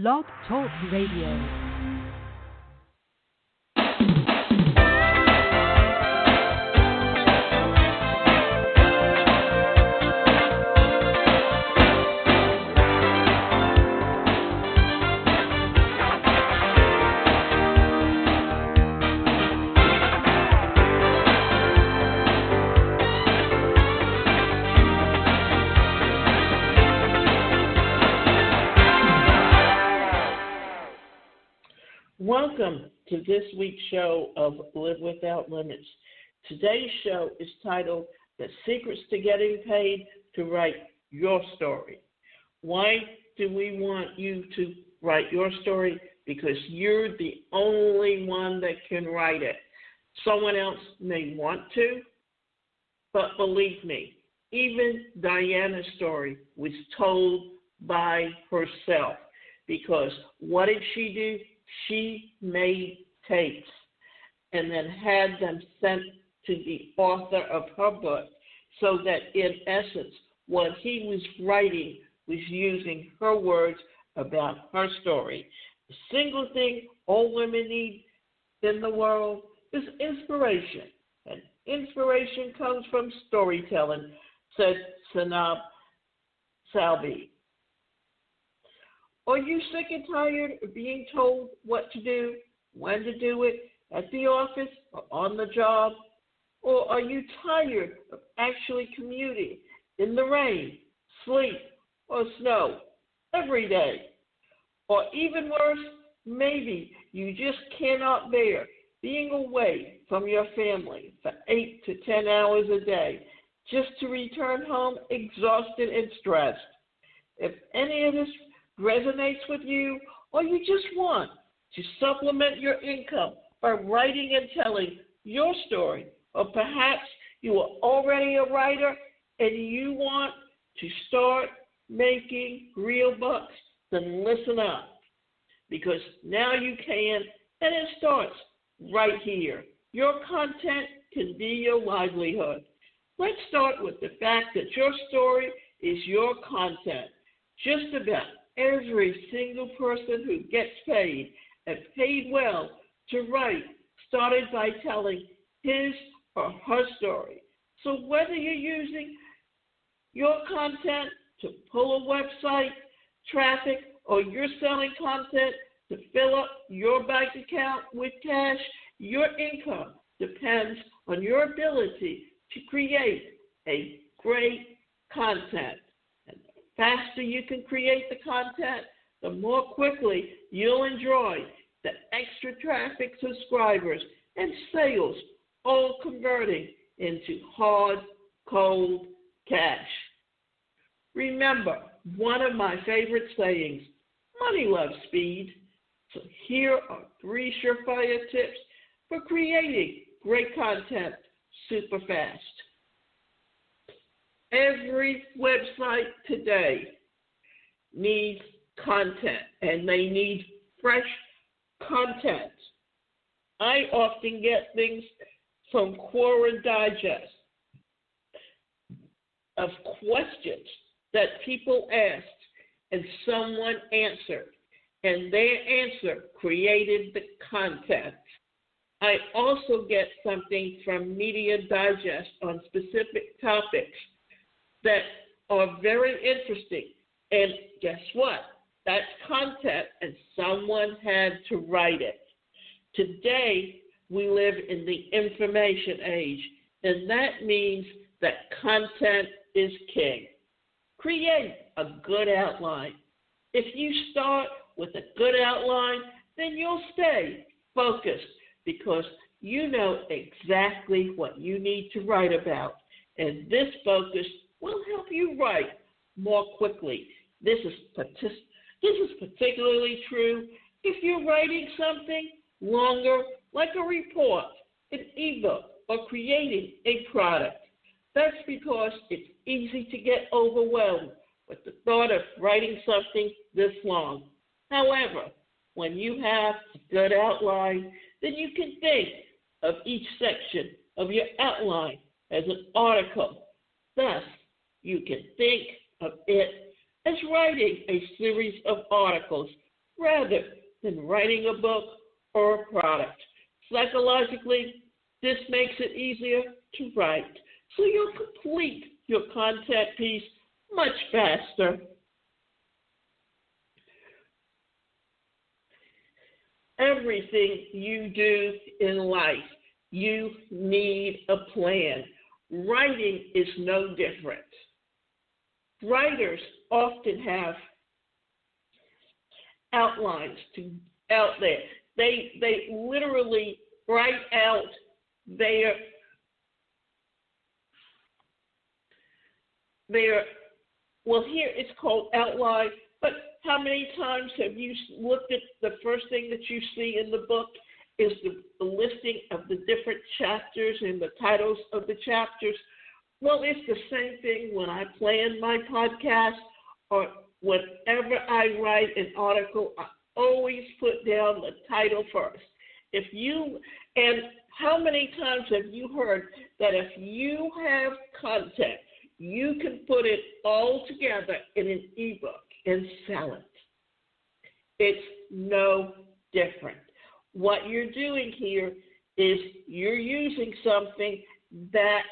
Blog Talk Radio. Welcome to this week's show of Live Without Limits. Today's show is titled The Secrets to Getting Paid to Write Your Story. Why do we want you to write your story? Because you're the only one that can write it. Someone else may want to, but believe me, even Diana's story was told by herself. Because what did she do? She made tapes and then had them sent to the author of her book so that, in essence, what he was writing was using her words about her story. The single thing all women need in the world is inspiration. And inspiration comes from storytelling, said Sanab Salvi. Are you sick and tired of being told what to do, when to do it, at the office or on the job? Or are you tired of actually commuting in the rain, sleet, or snow every day? Or even worse, maybe you just cannot bear being away from your family for 8 to 10 hours a day just to return home exhausted and stressed. If any of this resonates with you, or you just want to supplement your income by writing and telling your story, or perhaps you are already a writer and you want to start making real bucks, then listen up, because now you can, and it starts right here. Your content can be your livelihood. Let's start with the fact that your story is your content. Just about every single person who gets paid, and paid well, to write started by telling his or her story. So whether you're using your content to pull a website traffic, or you're selling content to fill up your bank account with cash, your income depends on your ability to create a great content. Faster you can create the content, the more quickly you'll enjoy the extra traffic, subscribers, and sales, all converting into hard, cold cash. Remember, one of my favorite sayings, money loves speed. So here are 3 surefire tips for creating great content super fast. Every website today needs content, and they need fresh content. I often get things from Quora Digest of questions that people asked and someone answered, and their answer created the content. I also get something from Media Digest on specific topics that are very interesting. And guess what? That's content, and someone had to write it. Today, we live in the information age, and that means that content is king. Create a good outline. If you start with a good outline, then you'll stay focused because you know exactly what you need to write about, and this focus will help you write more quickly. This is particularly true if you're writing something longer, like a report, an ebook, or creating a product. That's because it's easy to get overwhelmed with the thought of writing something this long. However, when you have a good outline, then you can think of each section of your outline as an article. Thus, you can think of it as writing a series of articles rather than writing a book or a product. Psychologically, this makes it easier to write, so you'll complete your content piece much faster. Everything you do in life, you need a plan. Writing is no different. Writers often have outlines out there. They literally write out their well, here it's called outline, but how many times have you looked at the first thing that you see in the book is the listing of the different chapters and the titles of the chapters? Well, it's the same thing when I plan my podcast or whenever I write an article, I always put down the title first. And how many times have you heard that if you have content, you can put it all together in an ebook and sell it? It's no different. What you're doing here is you're using something that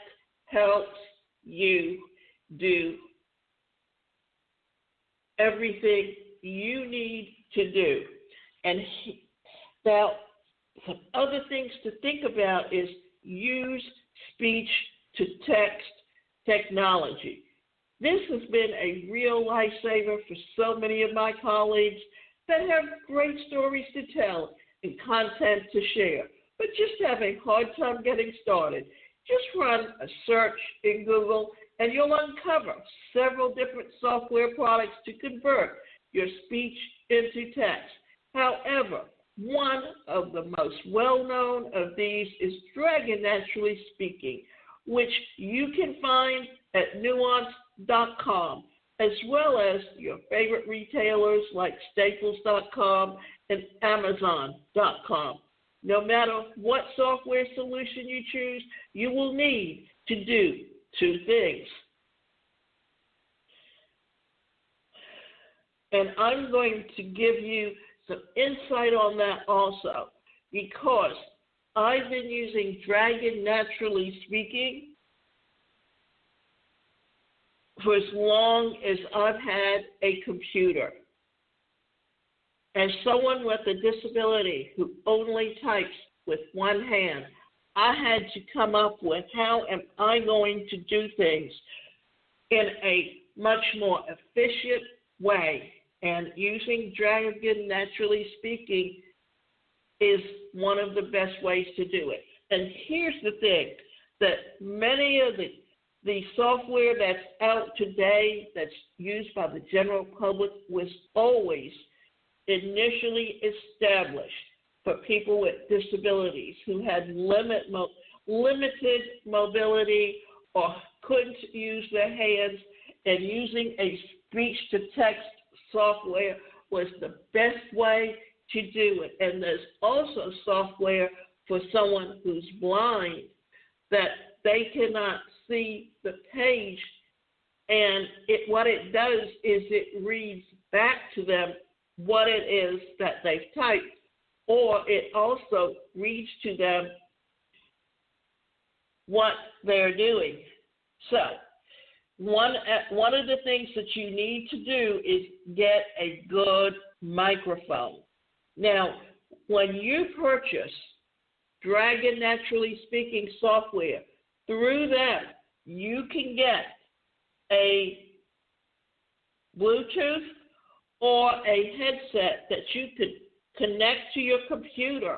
helps you do everything you need to do. And now, some other things to think about is use speech-to-text technology. This has been a real lifesaver for so many of my colleagues that have great stories to tell and content to share, but just have a hard time getting started. Just run a search in Google and you'll uncover several different software products to convert your speech into text. However, one of the most well-known of these is Dragon Naturally Speaking, which you can find at nuance.com, as well as your favorite retailers like staples.com and amazon.com. No matter what software solution you choose, you will need to do two things. And I'm going to give you some insight on that also, because I've been using Dragon Naturally Speaking for as long as I've had a computer. As someone with a disability who only types with one hand, I had to come up with how am I going to do things in a much more efficient way. And using Dragon Naturally Speaking is one of the best ways to do it. And here's the thing, that many of the software that's out today that's used by the general public was always initially established for people with disabilities who had limited mobility or couldn't use their hands, and using a speech-to-text software was the best way to do it. And there's also software for someone who's blind that they cannot see the page, and what it does is it reads back to them what it is that they've typed, or it also reads to them what they're doing. So one of the things that you need to do is get a good microphone. Now, when you purchase Dragon Naturally Speaking software, through that, you can get a Bluetooth or a headset that you could connect to your computer.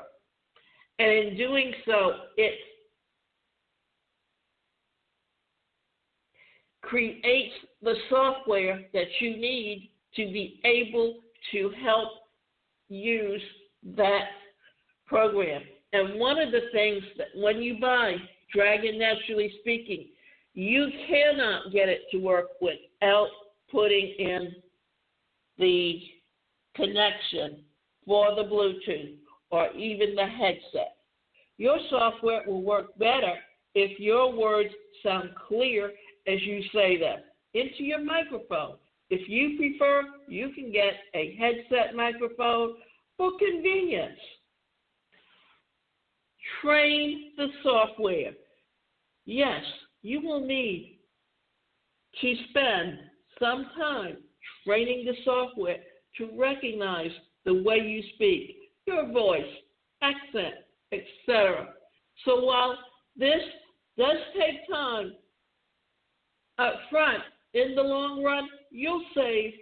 And in doing so, it creates the software that you need to be able to help use that program. And one of the things that when you buy Dragon Naturally Speaking, you cannot get it to work without putting in the connection for the Bluetooth or even the headset. Your software will work better if your words sound clear as you say them into your microphone. If you prefer, you can get a headset microphone for convenience. Train the software. Yes, you will need to spend some time training the software to recognize the way you speak, your voice, accent, etc. So while this does take time up front, in the long run, you'll save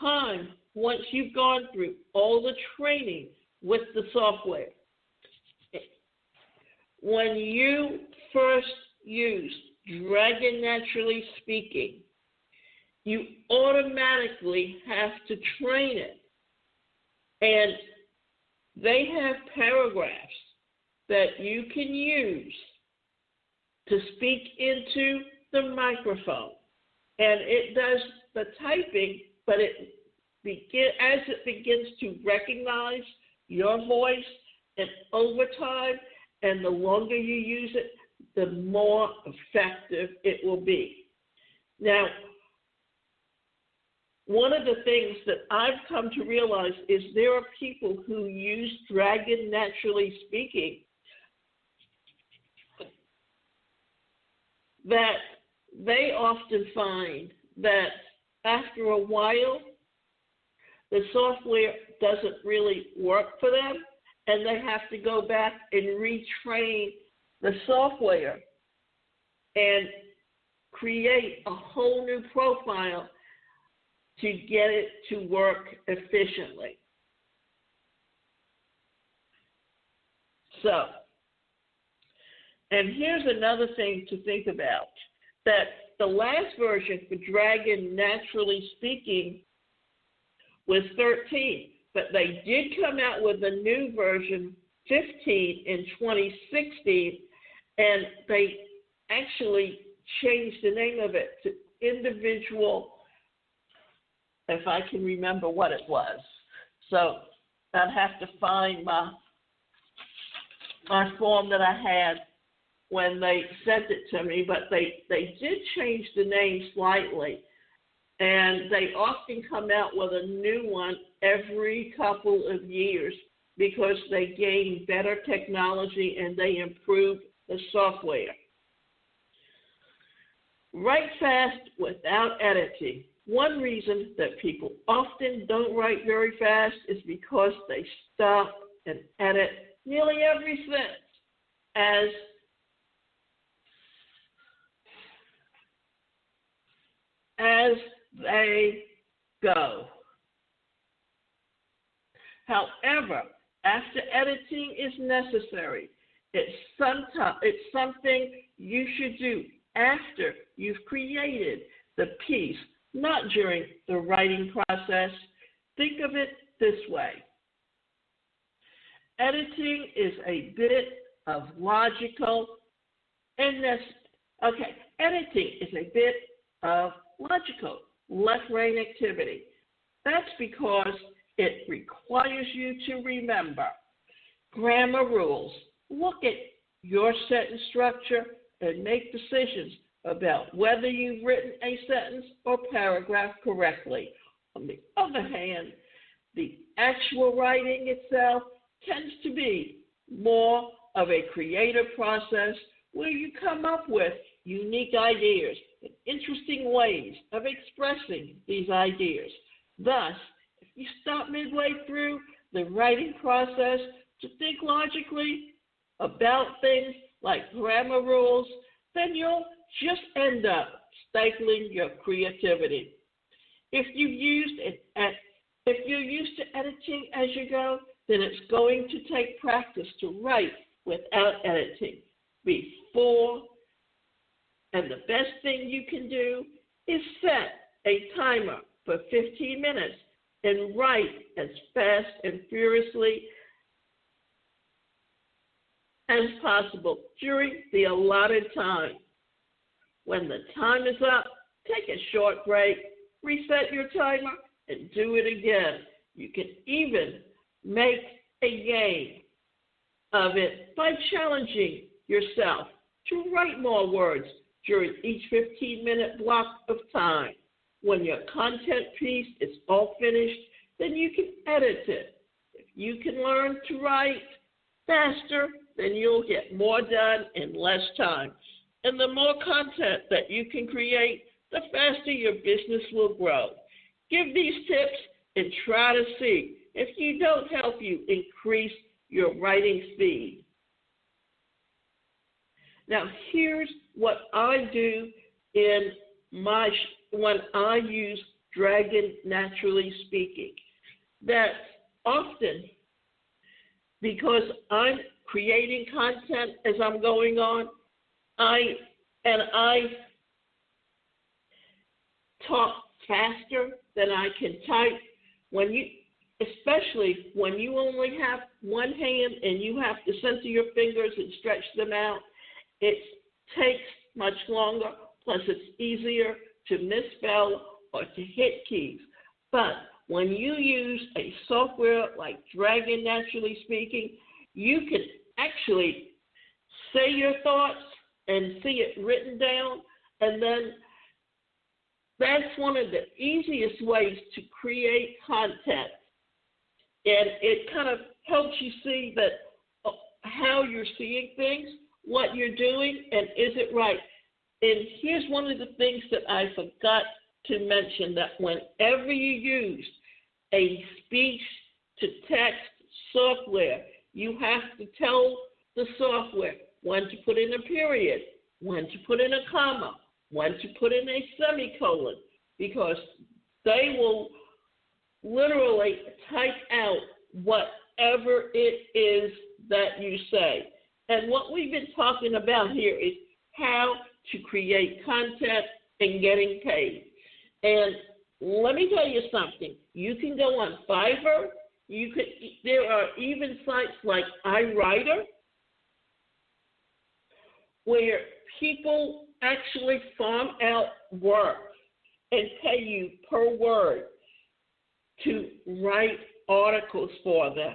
time once you've gone through all the training with the software. When you first use Dragon Naturally Speaking, you automatically have to train it. And they have paragraphs that you can use to speak into the microphone. And it does the typing, but as it begins to recognize your voice, and over time, and the longer you use it, the more effective it will be. Now, one of the things that I've come to realize is there are people who use Dragon Naturally Speaking that they often find that after a while, the software doesn't really work for them, and they have to go back and retrain the software and create a whole new profile to get it to work efficiently. So, and here's another thing to think about, that the last version for Dragon Naturally Speaking was 13, but they did come out with a new version, 15, in 2016, and they actually changed the name of it to Individual, if I can remember what it was. So I'd have to find my form that I had when they sent it to me, but they did change the name slightly. And they often come out with a new one every couple of years because they gain better technology and they improve the software. Write fast without editing. One reason that people often don't write very fast is because they stop and edit nearly every sentence as they go. However, after editing is necessary, it's something you should do after you've created the piece, not during the writing process. Think of it this way. Editing is a bit of logical editing is a bit of logical left brain activity. That's because it requires you to remember grammar rules, look at your sentence structure, and make decisions about whether you've written a sentence or paragraph correctly. On the other hand, the actual writing itself tends to be more of a creative process where you come up with unique ideas and interesting ways of expressing these ideas. Thus, if you stop midway through the writing process to think logically about things like grammar rules, then you'll just end up stifling your creativity. If you're used to editing as you go, then it's going to take practice to write without editing before. And the best thing you can do is set a timer for 15 minutes and write as fast and furiously as possible during the allotted time. When the time is up, take a short break, reset your timer, and do it again. You can even make a game of it by challenging yourself to write more words during each 15-minute block of time. when your content piece is all finished, then you can edit it. If you can learn to write faster, then you'll get more done in less time. And the more content that you can create, the faster your business will grow. Give these tips and try to see if you don't help you increase your writing speed. Now, here's what I do when I use Dragon Naturally Speaking. That's often because I'm creating content as I'm going on. I talk faster than I can type. Especially when you only have one hand and you have to center your fingers and stretch them out, it takes much longer. Plus, it's easier to misspell or to hit keys. But when you use a software like Dragon Naturally Speaking, you can actually say your thoughts and see it written down, and then that's one of the easiest ways to create content. And it kind of helps you see that how you're seeing things, what you're doing, and is it right. And here's one of the things that I forgot to mention, that whenever you use a speech-to-text software, you have to tell the software when to put in a period, when to put in a comma, when to put in a semicolon, because they will literally type out whatever it is that you say. And what we've been talking about here is how to create content and getting paid. And let me tell you something. You can go on Fiverr. There are even sites like iWriter where people actually farm out work and pay you per word to write articles for them.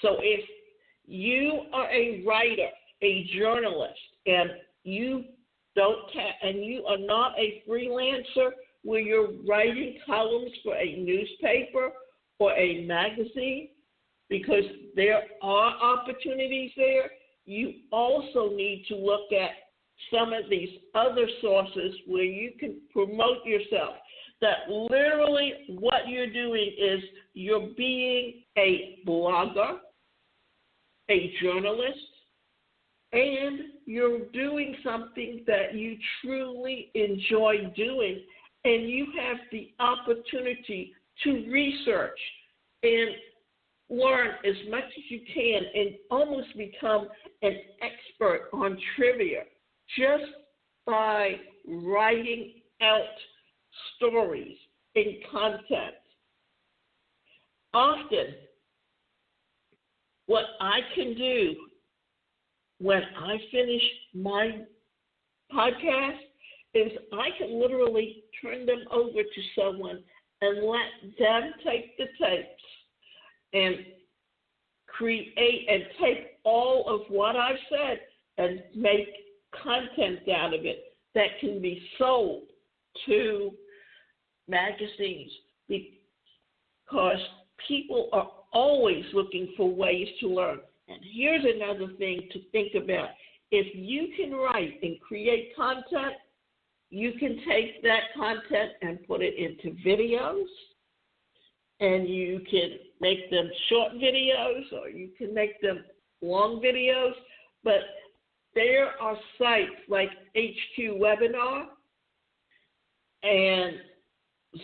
So if you are a writer, a journalist, and you are not a freelancer where you're writing columns for a newspaper or a magazine, because there are opportunities there, you also need to look at some of these other sources where you can promote yourself. That literally what you're doing is you're being a blogger, a journalist, and you're doing something that you truly enjoy doing, and you have the opportunity to research and learn as much as you can and almost become an expert on trivia just by writing out stories and content. Often, what I can do when I finish my podcast is I can literally turn them over to someone and let them take the tapes and create and take all of what I've said and make content out of it that can be sold to magazines, because people are always looking for ways to learn. And here's another thing to think about. If you can write and create content, you can take that content and put it into videos, and you can make them short videos or you can make them long videos. But there are sites like HQ Webinar and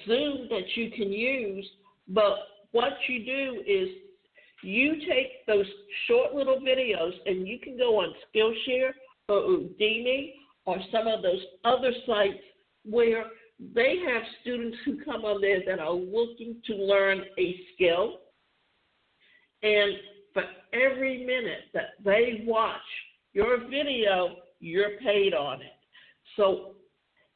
Zoom that you can use, but what you do is you take those short little videos and you can go on Skillshare or Udemy or some of those other sites where they have students who come on there that are looking to learn a skill. And for every minute that they watch your video, you're paid on it. So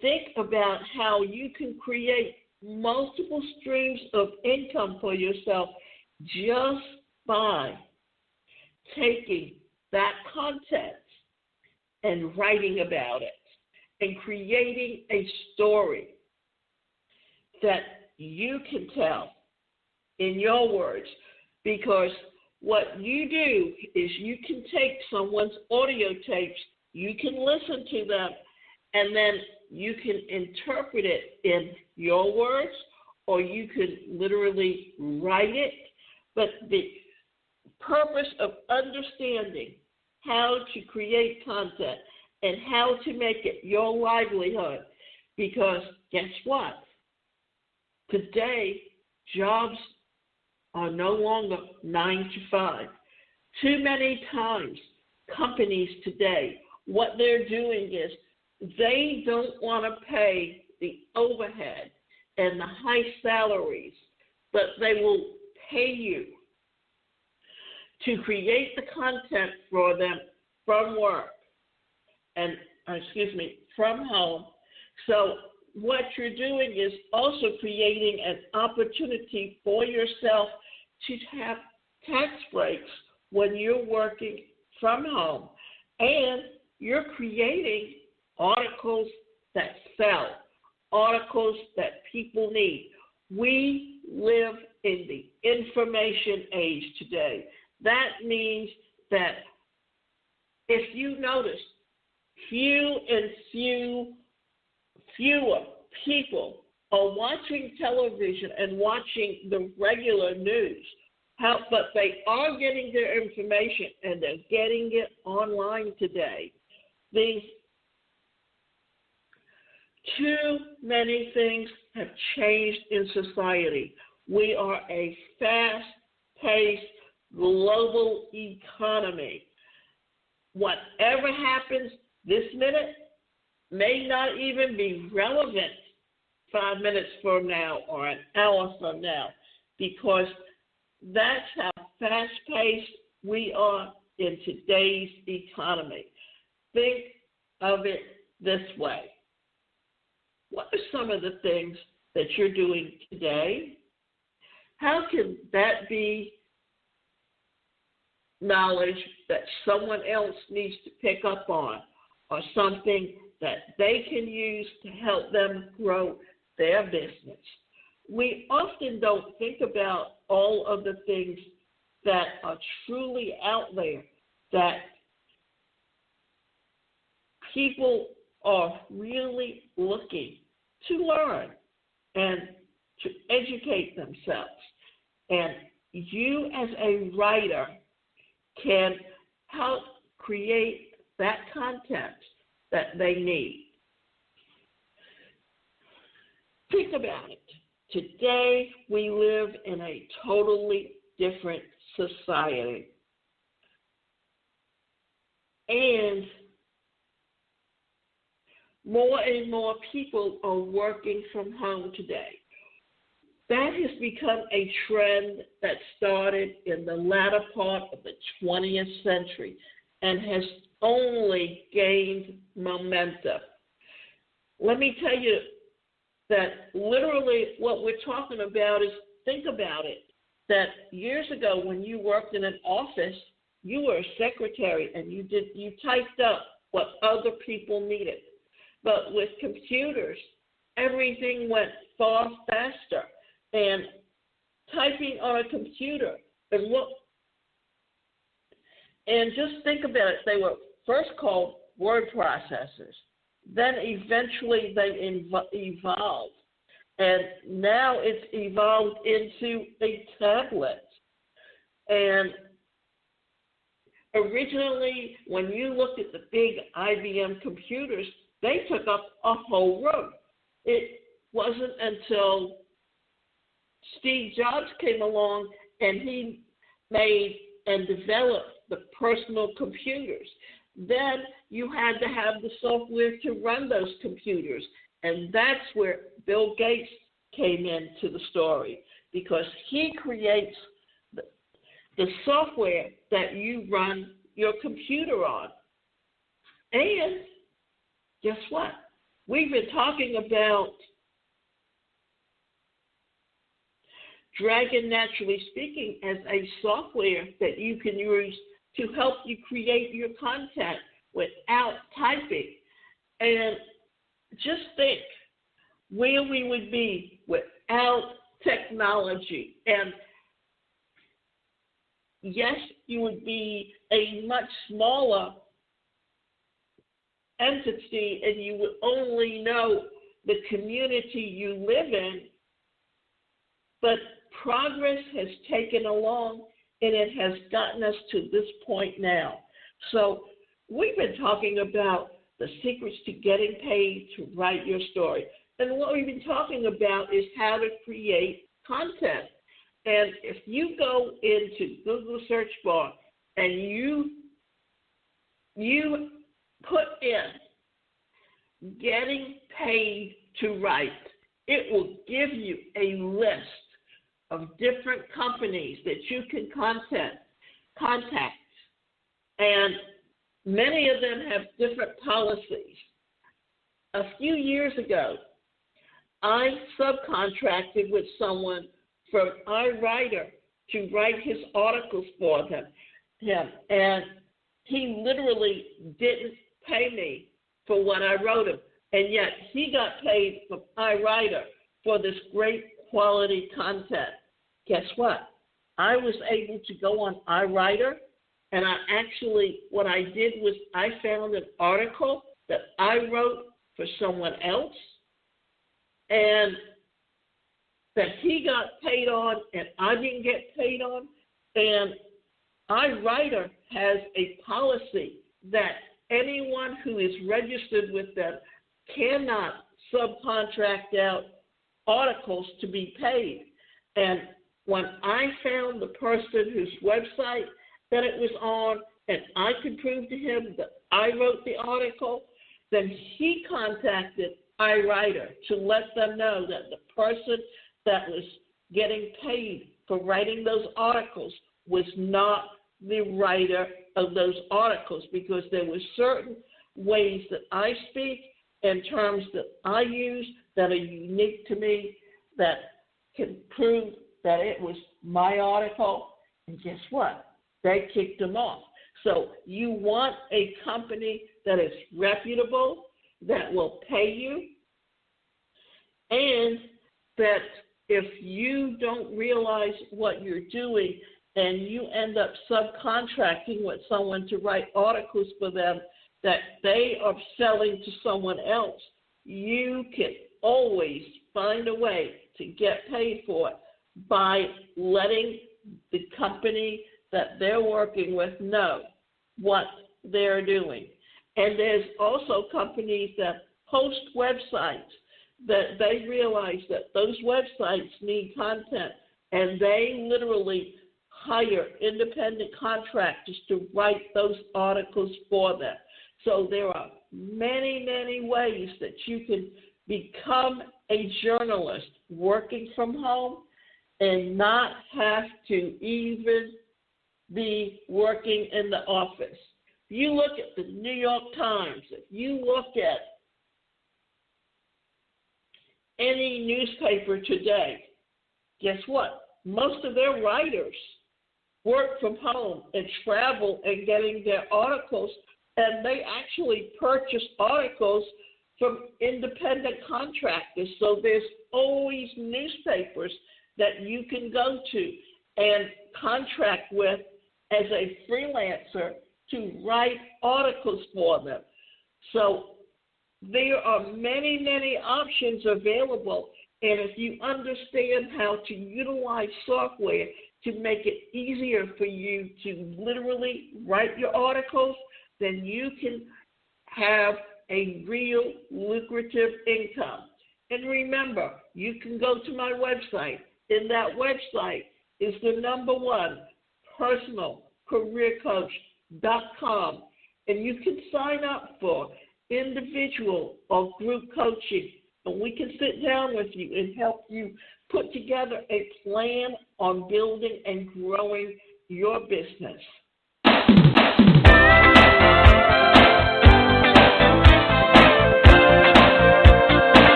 think about how you can create multiple streams of income for yourself just by taking that content and writing about it and creating a story. that you can tell in your words, because what you do is you can take someone's audio tapes, you can listen to them, and then you can interpret it in your words, or you can literally write it. But the purpose of understanding how to create content and how to make it your livelihood, because guess what? Today, jobs are no longer 9 to 5. Too many times, companies today, what they're doing is they don't want to pay the overhead and the high salaries, but they will pay you to create the content for them from work and, from home. So what you're doing is also creating an opportunity for yourself to have tax breaks when you're working from home. And you're creating articles that sell, articles that people need. We live in the information age today. That means that if you notice, fewer people are watching television and watching the regular news, but they are getting their information and they're getting it online today. These too many things have changed in society. We are a fast-paced global economy. Whatever happens this minute may not even be relevant 5 minutes from now or an hour from now, because that's how fast-paced we are in today's economy. Think of it this way. What are some of the things that you're doing today? How can that be knowledge that someone else needs to pick up on, or something that they can use to help them grow their business? We often don't think about all of the things that are truly out there that people are really looking to learn and to educate themselves. And you as a writer can help create that content that they need. Think about it. Today, we live in a totally different society. And more people are working from home today. That has become a trend that started in the latter part of the 20th century and has only gained momentum. Let me tell you that literally what we're talking about is, think about it, that years ago when you worked in an office, you were a secretary and you typed up what other people needed. But with computers, everything went far faster. And typing on a computer, and just think about it, they were first called word processors. Then eventually they evolved. And now it's evolved into a tablet. And originally, when you looked at the big IBM computers, they took up a whole room. It wasn't until Steve Jobs came along and he made and developed the personal computers. Then you had to have the software to run those computers. And that's where Bill Gates came into the story, because he creates the software that you run your computer on. And guess what? We've been talking about Dragon Naturally Speaking as a software that you can use to help you create your content without typing. And just think where we would be without technology. And yes, you would be a much smaller entity and you would only know the community you live in, but progress has taken along and it has gotten us to this point now. So we've been talking about the secrets to getting paid to write your story. And what we've been talking about is how to create content. And if you go into Google search bar and you put in getting paid to write, it will give you a list of different companies that you can contact. And many of them have different policies. A few years ago, I subcontracted with someone from iWriter to write his articles for him. And he literally didn't pay me for what I wrote him. And yet he got paid from iWriter for this great quality content. Guess what? I was able to go on iWriter, and what I did was I found an article that I wrote for someone else, and that he got paid on and I didn't get paid on. And iWriter has a policy that anyone who is registered with them cannot subcontract out articles to be paid. And when I found the person whose website that it was on, and I could prove to him that I wrote the article, then he contacted iWriter to let them know that the person that was getting paid for writing those articles was not the writer of those articles, because there were certain ways that I speak and terms that I use that are unique to me that can prove that it was my article. And guess what? They kicked them off. So you want a company that is reputable, that will pay you, and that if you don't realize what you're doing and you end up subcontracting with someone to write articles for them that they are selling to someone else, you can always find a way to get paid for it by letting the company that they're working with know what they're doing. And there's also companies that host websites that they realize that those websites need content, and they literally hire independent contractors to write those articles for them. So there are many, many ways that you can become a journalist working from home and not have to even be working in the office. If you look at the New York Times, if you look at any newspaper today, guess what? Most of their writers work from home and travel and getting their articles, and they actually purchase articles from independent contractors. So there's always newspapers that you can go to and contract with as a freelancer to write articles for them. So there are many, many options available, and if you understand how to utilize software to make it easier for you to literally write your articles, then you can have a real lucrative income. And remember, you can go to my website. In that website is the #1 personalcareercoach.com, and you can sign up for individual or group coaching, and we can sit down with you and help you put together a plan on building and growing your business.